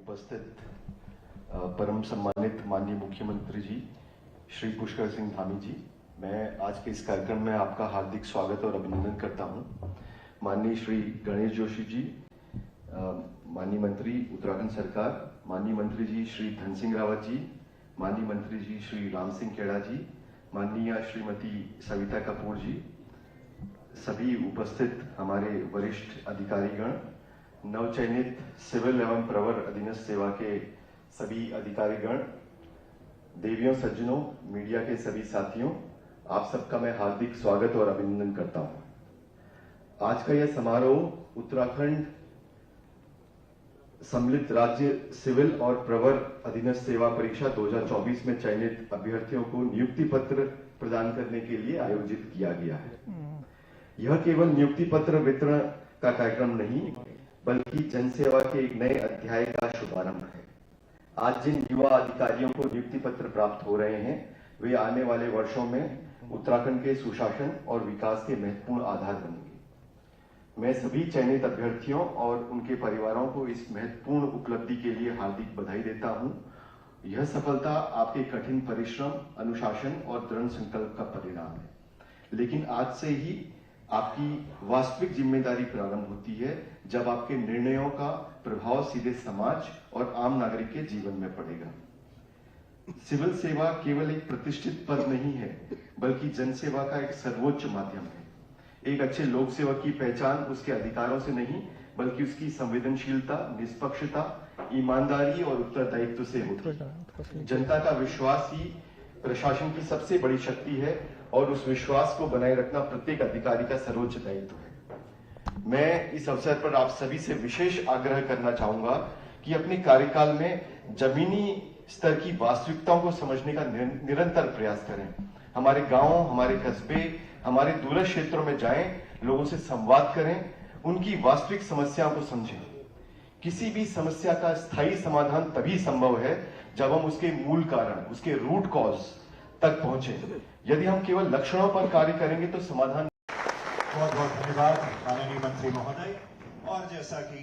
उपस्थित परम सम्मानित माननीय मुख्यमंत्री जी श्री पुष्कर सिंह धामी जी, मैं आज के इस कार्यक्रम में आपका हार्दिक स्वागत और अभिनंदन करता हूं। माननीय श्री गणेश जोशी जी, माननीय मंत्री उत्तराखंड सरकार, माननीय मंत्री जी श्री धन सिंह रावत जी, माननीय मंत्री जी श्री राम सिंह खेड़ा जी, माननीय श्रीमती सविता कपूर जी, सभी उपस्थित हमारे वरिष्ठ अधिकारीगण, नवचयनित सिविल एवं प्रवर अधीनस्थ सेवा के सभी अधिकारीगण, देवियों सज्जनों, मीडिया के सभी साथियों, आप सबका मैं हार्दिक स्वागत और अभिनंदन करता हूं। आज का यह समारोह उत्तराखंड सम्मिलित राज्य सिविल और प्रवर अधीनस्थ सेवा परीक्षा 2024 में चयनित अभ्यर्थियों को नियुक्ति पत्र प्रदान करने के लिए आयोजित किया गया है। यह केवल नियुक्ति पत्र वितरण का कार्यक्रम नहीं, बल्कि जनसेवा के एक नए अध्याय का शुभारंभ है। आज जिन युवा अधिकारियों को नियुक्ति पत्र प्राप्त हो रहे हैं, वे आने वाले वर्षों में उत्तराखंड के सुशासन और विकास के महत्वपूर्ण आधार बनेंगे। मैं सभी चयनित अभ्यर्थियों और उनके परिवारों को इस महत्वपूर्ण उपलब्धि के लिए हार्दिक बधाई देता हूं। यह सफलता आपके कठिन परिश्रम, अनुशासन और दृढ़ संकल्प का परिणाम है। लेकिन आज से ही आपकी वास्तविक जिम्मेदारी प्रारंभ होती है, जब आपके निर्णयों का प्रभाव सीधे समाज और आम नागरिक के जीवन में पड़ेगा। सिविल सेवा केवल एक प्रतिष्ठित पद नहीं है, बल्कि जनसेवा का एक सर्वोच्च माध्यम है। एक अच्छे लोक सेवक की पहचान उसके अधिकारों से नहीं, बल्कि उसकी संवेदनशीलता, निष्पक्षता, ईमानदारी और उत्तरदायित्व से होती है। जनता का विश्वास ही प्रशासन की सबसे बड़ी शक्ति है और उस विश्वास को बनाए रखना प्रत्येक अधिकारी का सर्वोच्च दायित्व है। मैं इस अवसर पर आप सभी से विशेष आग्रह करना चाहूंगा कि अपने कार्यकाल में जमीनी स्तर की वास्तविकताओं को समझने का निरंतर प्रयास करें। हमारे गांव, हमारे कस्बे, हमारे दूरस्थ क्षेत्रों में जाएं, लोगों से संवाद करें, उनकी वास्तविक समस्याओं को समझें। किसी भी समस्या का स्थायी समाधान तभी संभव है जब हम उसके मूल कारण, उसके रूट कॉज तक पहुंचे। यदि हम केवल लक्षणों पर कार्य करेंगे तो समाधान। बहुत बहुत धन्यवाद माननीय मंत्री महोदय। और जैसा कि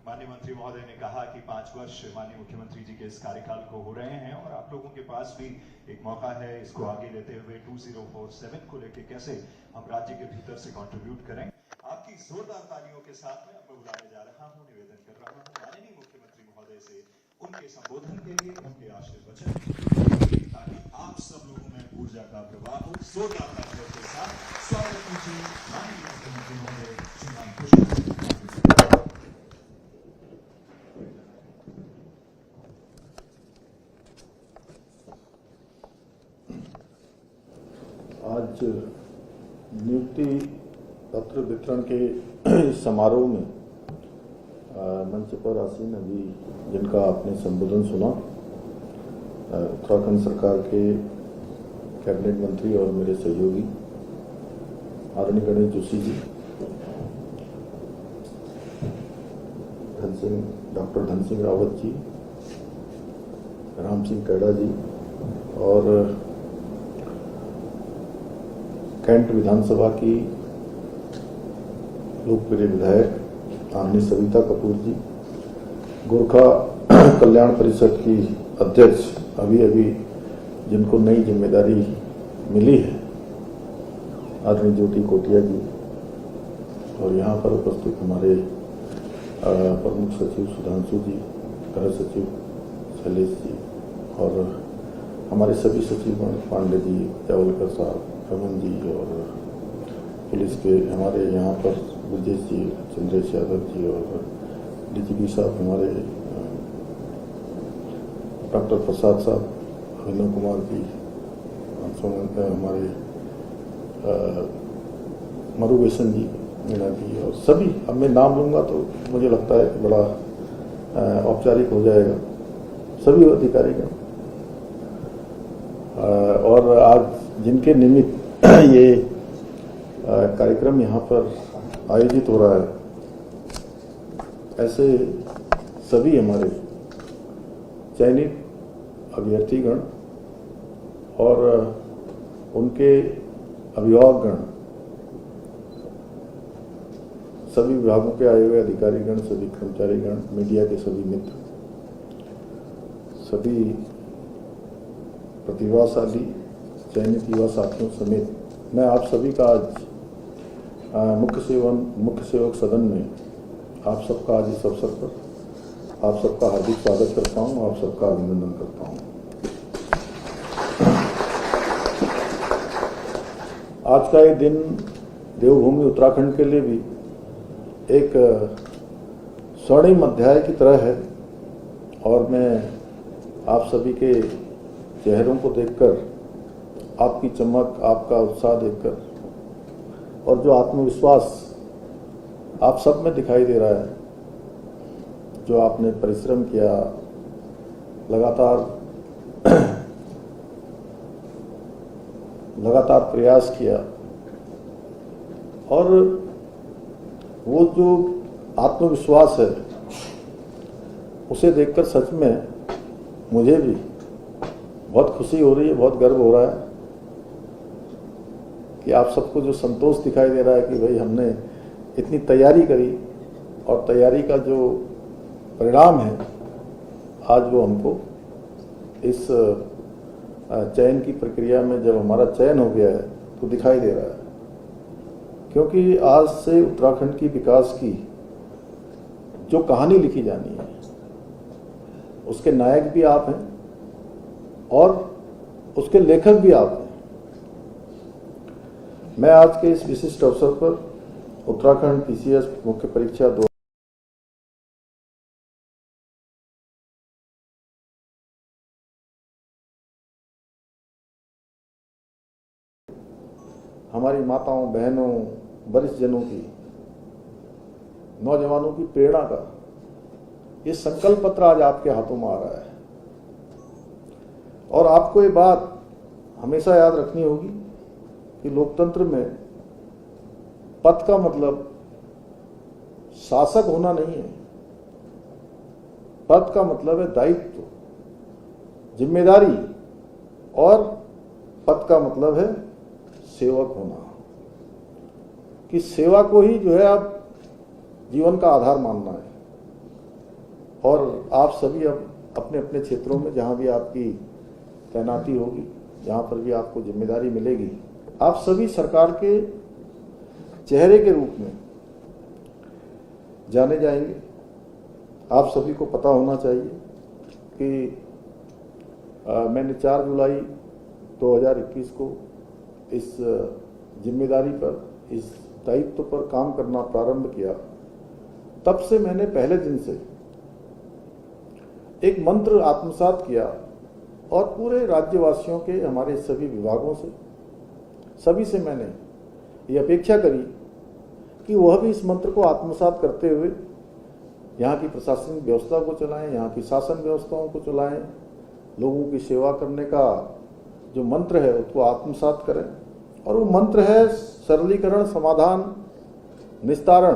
माननीय मंत्री महोदय ने कहा कि 5 वर्ष माननीय मुख्यमंत्री जी के इस कार्यकाल को हो रहे हैं और आप लोगों के पास भी एक मौका है इसको आगे लेते हुए 2047 को लेकर कैसे हम राज्य के भीतर से कंट्रीब्यूट करें। आपकी जोरदार तालियों के साथ में अब मैं बुलाने जा रहा हूं, निवेदन कर रहा हूं माननीय मुख्यमंत्री महोदय से उनके संबोधन के लिए, उनके आशीर्वचन, ताकि आप सब लोगों में ऊर्जा का प्रवाह हो। जोरदार तालियों के साथ स्वागत कीजिए माननीय मुख्यमंत्री महोदय श्रीमान पुष्कर सिंह। आज नियुक्ति पत्र वितरण के समारोह में मंच पर आसीन अभी जिनका आपने संबोधन सुना, उत्तराखंड सरकार के कैबिनेट मंत्री और मेरे सहयोगी आदरणीय गणेश जोशी जी, डॉक्टर धन सिंह रावत जी, राम सिंह खेड़ा जी और कैंट विधानसभा की लोकप्रिय विधायक आदरणीय सविता कपूर जी, गोरखा कल्याण परिषद की अध्यक्ष अभी जिनको नई जिम्मेदारी मिली है, आदरणीय ज्योति कोटिया जी, और यहाँ पर उपस्थित हमारे प्रमुख सचिव सुधांशु जी, गृह सचिव शैलेश जी और हमारे सभी सचिव पांडे जी, जावलकर साहब, रमन जी और पुलिस के हमारे यहाँ पर विजय जी, चंद्रेश यादव जी और डीजीपी साहब हमारे डॉक्टर प्रसाद साहब, विनोद कुमार जी, हमारे मरुवेशन जी, मीना जी और सभी, अब मैं नाम लूंगा तो मुझे लगता है कि बड़ा औपचारिक हो जाएगा, सभी अधिकारीगण और आज जिनके निमित्त ये कार्यक्रम यहाँ पर आयोजित हो रहा है, ऐसे सभी हमारे चयनित अभ्यर्थीगण और उनके अभिभावकगण, सभी विभागों के आए हुए अधिकारीगण, सभी कर्मचारीगण, मीडिया के सभी मित्र, सभी प्रतिभाशाली चयनित युवा साथियों समेत मैं आप सभी का आज मुख्य सेवक सदन में आप सबका आज इस अवसर पर आप सबका हार्दिक स्वागत करता हूं, आप सबका अभिनंदन करता हूं। आज का ये दिन देवभूमि उत्तराखंड के लिए भी एक स्वर्णिम अध्याय की तरह है और मैं आप सभी के चेहरों को देखकर, आपकी चमक, आपका उत्साह देखकर और जो आत्मविश्वास आप सब में दिखाई दे रहा है, जो आपने परिश्रम किया, लगातार प्रयास किया और वो जो आत्मविश्वास है उसे देखकर सच में मुझे भी बहुत खुशी हो रही है, बहुत गर्व हो रहा है कि आप सबको जो संतोष दिखाई दे रहा है कि भाई हमने इतनी तैयारी करी और तैयारी का जो परिणाम है आज वो हमको इस चयन की प्रक्रिया में जब हमारा चयन हो गया है तो दिखाई दे रहा है। क्योंकि आज से उत्तराखंड की विकास की जो कहानी लिखी जानी है उसके नायक भी आप हैं और उसके लेखक भी आप हैं। मैं आज के इस विशिष्ट अवसर पर उत्तराखंड पीसीएस मुख्य परीक्षा 2 हमारी माताओं, बहनों, वरिष्ठ जनों की, नौजवानों की प्रेरणा का ये संकल्प पत्र आज आपके हाथों में आ रहा है और आपको ये बात हमेशा याद रखनी होगी कि लोकतंत्र में पद का मतलब शासक होना नहीं है। पद का मतलब है दायित्व, जिम्मेदारी और पद का मतलब है सेवक होना, कि सेवा को ही जो है आप जीवन का आधार मानना है। और आप सभी अब अपने अपने क्षेत्रों में जहां भी आपकी तैनाती होगी, जहां पर भी आपको जिम्मेदारी मिलेगी, आप सभी सरकार के चेहरे के रूप में जाने जाएंगे। आप सभी को पता होना चाहिए कि मैंने 4 जुलाई 2021 को इस जिम्मेदारी पर, इस दायित्व पर काम करना प्रारंभ किया। तब से मैंने पहले दिन से एक मंत्र आत्मसात किया और पूरे राज्यवासियों के, हमारे सभी विभागों से, सभी से मैंने ये अपेक्षा करी कि वह भी इस मंत्र को आत्मसात करते हुए यहाँ की प्रशासनिक व्यवस्था को चलाएं, यहाँ की शासन व्यवस्थाओं को चलाएं, लोगों की सेवा करने का जो मंत्र है उसको आत्मसात करें। और वो मंत्र है सरलीकरण, समाधान, निस्तारण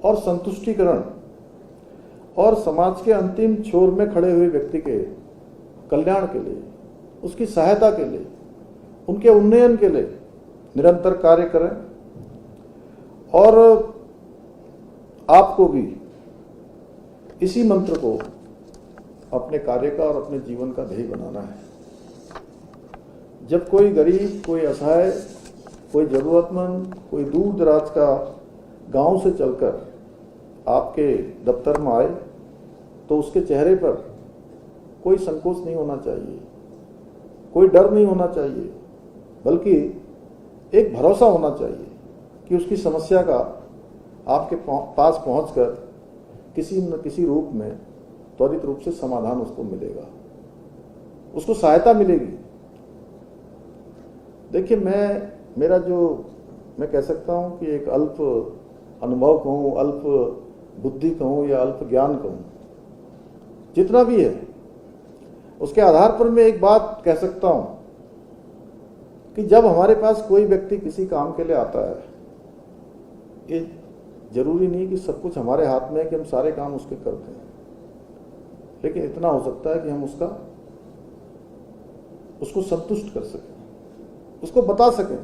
और संतुष्टिकरण, और समाज के अंतिम छोर में खड़े हुए व्यक्ति के कल्याण के लिए, उसकी सहायता के लिए, उनके उन्नयन के लिए निरंतर कार्य करें। और आपको भी इसी मंत्र को अपने कार्य का और अपने जीवन का ध्येय बनाना है। जब कोई गरीब, कोई असहाय, कोई जरूरतमंद, कोई दूर दराज का गांव से चलकर आपके दफ्तर में आए तो उसके चेहरे पर कोई संकोच नहीं होना चाहिए, कोई डर नहीं होना चाहिए, बल्कि एक भरोसा होना चाहिए कि उसकी समस्या का आपके पास पहुंचकर किसी न किसी रूप में त्वरित रूप से समाधान उसको मिलेगा, उसको सहायता मिलेगी। देखिए, मेरा जो मैं कह सकता हूं कि एक अल्प अनुभव कहूं, अल्प बुद्धि कहूं या अल्प ज्ञान कहूं, जितना भी है उसके आधार पर मैं एक बात कह सकता हूं कि जब हमारे पास कोई व्यक्ति किसी काम के लिए आता है, ये जरूरी नहीं कि सब कुछ हमारे हाथ में है कि हम सारे काम उसके करते हैं, लेकिन इतना हो सकता है कि हम उसको संतुष्ट कर सकें, उसको बता सकें।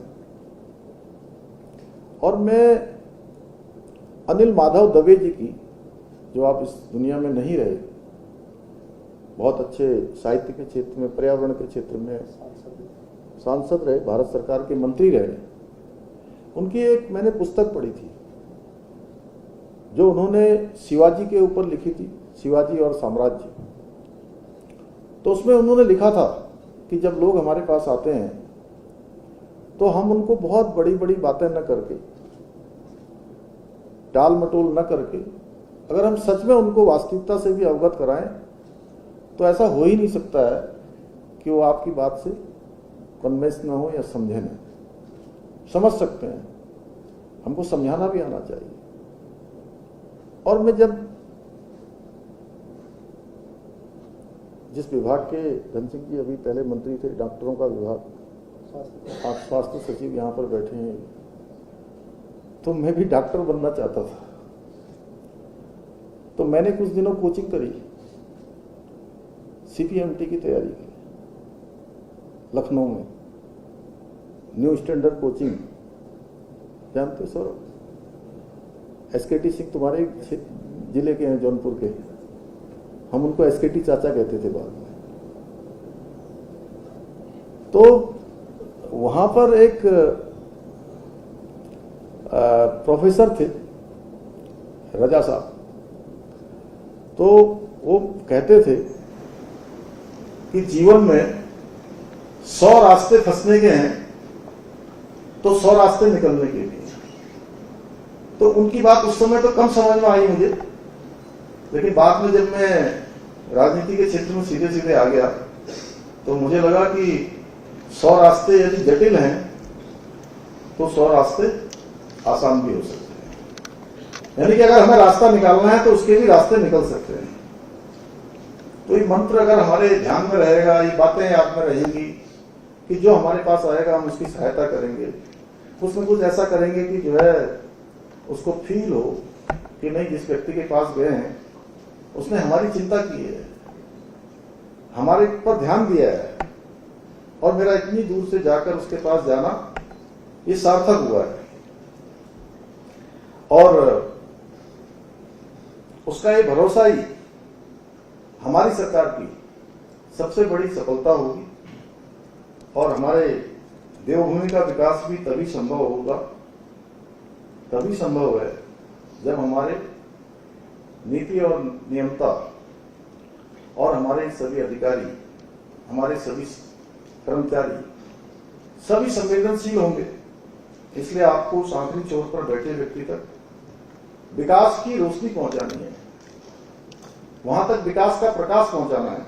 और मैं अनिल माधव दवे जी की, जो आप इस दुनिया में नहीं रहे, बहुत अच्छे साहित्य के क्षेत्र में, पर्यावरण के क्षेत्र में सांसद रहे, भारत सरकार के मंत्री रहे। उनकी एक मैंने पुस्तक पढ़ी थी जो उन्होंने शिवाजी के ऊपर लिखी थी, शिवाजी और साम्राज्य। तो उसमें उन्होंने लिखा था कि जब लोग हमारे पास आते हैं तो हम उनको बहुत बड़ी बड़ी बातें न करके, टाल मटोल न करके, अगर हम सच में उनको वास्तविकता से भी अवगत कराएं तो ऐसा हो ही नहीं सकता है कि वो आपकी बात से कन्विंस ना हो या समझे ना। समझ सकते हैं, हमको समझाना भी आना चाहिए। और मैं जब जिस विभाग के, धन सिंह जी अभी पहले मंत्री थे, डॉक्टरों का विभाग, आप स्वास्थ्य सचिव यहाँ पर बैठे हैं, तो मैं भी डॉक्टर बनना चाहता था। तो मैंने कुछ दिनों कोचिंग करी, CPMT की तैयारी की लखनऊ में, न्यू स्टैंडर्ड कोचिंग, जानते हो सर? SKT सिंह तुम्हारे जिले के हैं, जौनपुर के, हम उनको SKT चाचा कहते थे बाद में। तो वहां पर एक प्रोफेसर थे, रजा साहब, तो वो कहते थे कि जीवन में 100 रास्ते फंसने के हैं तो 100 रास्ते निकलने के लिए। तो उनकी बात उस समय तो कम समझ में आई मुझे, लेकिन बाद में जब मैं राजनीति के क्षेत्र में सीधे सीधे आ गया तो मुझे लगा कि 100 रास्ते यदि जटिल हैं तो 100 रास्ते आसान भी हो सकते हैं। यानी कि अगर हमें रास्ता निकालना है तो उसके भी रास्ते निकल सकते हैं। तो ये मंत्र अगर हमारे ध्यान में रहेगा, ये बातें याद में रहेंगी कि जो हमारे पास आएगा हम उसकी सहायता करेंगे, उसमें कुछ ऐसा करेंगे कि जो है उसको फील हो कि नहीं, जिस व्यक्ति के पास गए हैं उसने हमारी चिंता की है, हमारे पर ध्यान दिया है, और मेरा इतनी दूर से जाकर उसके पास जाना ये सार्थक हुआ है। और उसका ये भरोसा ही हमारी सरकार की सबसे बड़ी सफलता होगी। और हमारे देवभूमि का विकास भी तभी संभव होगा, तभी संभव है जब हमारे नीति और नियमता और हमारे सभी अधिकारी, हमारे सभी कर्मचारी सभी संवेदनशील होंगे। इसलिए आपको सांकरी चौक पर बैठे व्यक्ति तक विकास की रोशनी पहुंचानी है, वहां तक विकास का प्रकाश पहुंचाना है,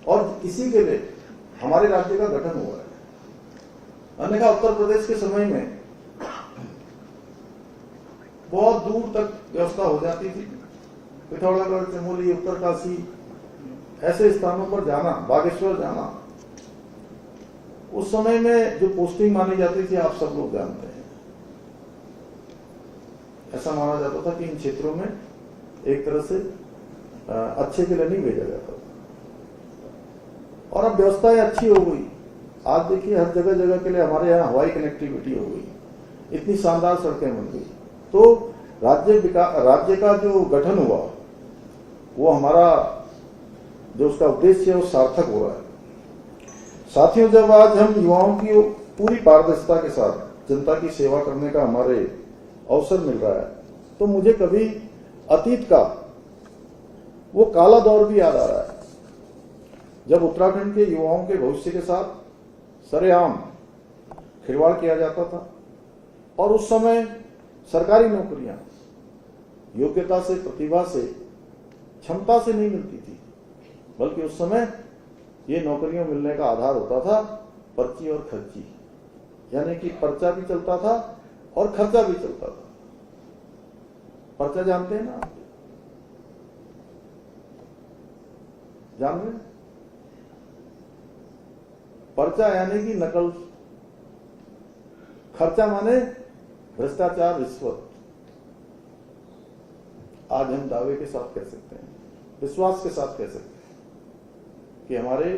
और इसी के लिए हमारे राज्य का गठन हुआ है। अन्यथा उत्तर प्रदेश के समय में बहुत दूर तक व्यवस्था हो जाती थी, पिथौरागढ़, चमोली, उत्तरकाशी, ऐसे स्थानों पर जाना, बागेश्वर जाना, उस समय में जो पोस्टिंग मानी जाती थी आप सब लोग जानते हैं। ऐसा माना जाता था कि इन क्षेत्रों में एक तरह से अच्छे के लिए नहीं भेजा जाता था, और अब व्यवस्थाएं अच्छी हो गई। आज देखिए हर जगह जगह के लिए हमारे यहाँ हवाई कनेक्टिविटी हो गई, इतनी शानदार सड़कें बन गई। तो राज्य का जो गठन हुआ वो हमारा जो उसका उद्देश्य है वो सार्थक हुआ है। साथियों, जब आज हम युवाओं की पूरी पारदर्शिता के साथ जनता की सेवा करने का हमारे अवसर मिल रहा है, तो मुझे कभी अतीत का वो काला दौर भी याद आ रहा है, जब उत्तराखंड के युवाओं के भविष्य के साथ सरेआम खिलवाड़ किया जाता था। और उस समय सरकारी नौकरियां योग्यता से, प्रतिभा से, क्षमता से नहीं मिलती थी, बल्कि उस समय ये नौकरियां मिलने का आधार होता था पर्ची और खर्ची, यानी कि पर्चा भी चलता था और खर्चा भी चलता था। पर्चा जानते हैं ना आप? जान रहे? पर्चा यानी कि नकल, खर्चा माने भ्रष्टाचार, रिश्वत। आज हम दावे के साथ कह सकते हैं, विश्वास के साथ कह सकते हैं कि हमारे